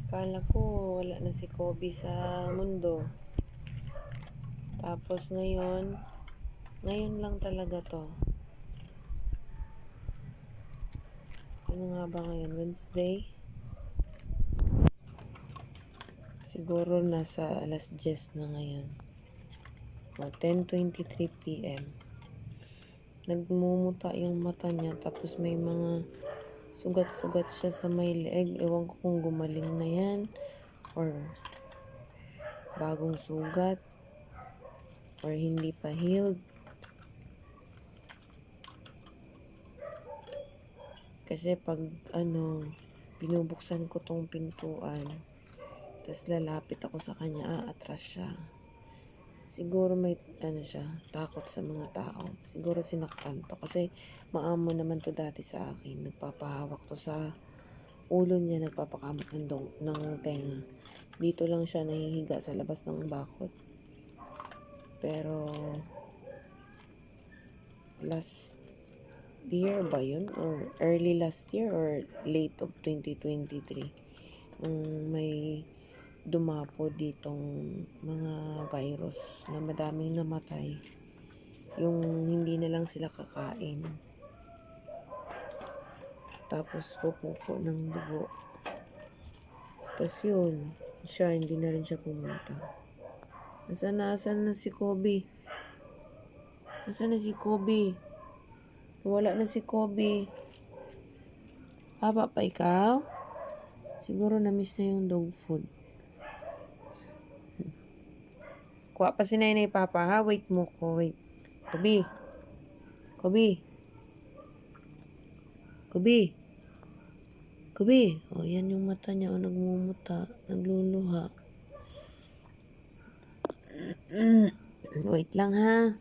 Kala ko wala na si Kobe sa mundo. Tapos ngayon lang talaga to. Ano nga ba ngayon? Wednesday? Siguro nasa alas 10 na ngayon. O 10:23 PM. Nagmumuta yung mata niya tapos may mga sugat-sugat siya sa may leeg. Ewan ko kung gumaling na yan or bagong sugat or hindi pa healed. Kasi pag binubuksan ko tong pintuan, tapos lalapit ako sa kanya, atras siya. Siguro may siya, takot sa mga tao. Siguro sinaktan to kasi maamo naman to dati sa akin. Nagpapahawak to sa ulo niya, nagpapakamot ng tenga. Dito lang siya nahihiga sa labas ng bakod. Pero last year ba yun? Or early last year or late of 2023? May dumapo ditong mga virus na madaming namatay. Yung hindi na lang sila kakain. Tapos pupupo ng dugo. Tapos yun, siya hindi na rin siya pumunta. Nasaan na si Kobe? Nasaan na si Kobe? Wala na si Kobe. Haba pa ikaw? Siguro na-miss na yung dog food. Kuha pa si Nanay Papa ha? Wait mo ko, wait. Kobe. Kobe. Kobe. Kobe. O, yan yung mata niya. O, nagmumuta. Nagluluha. Wait lang ha.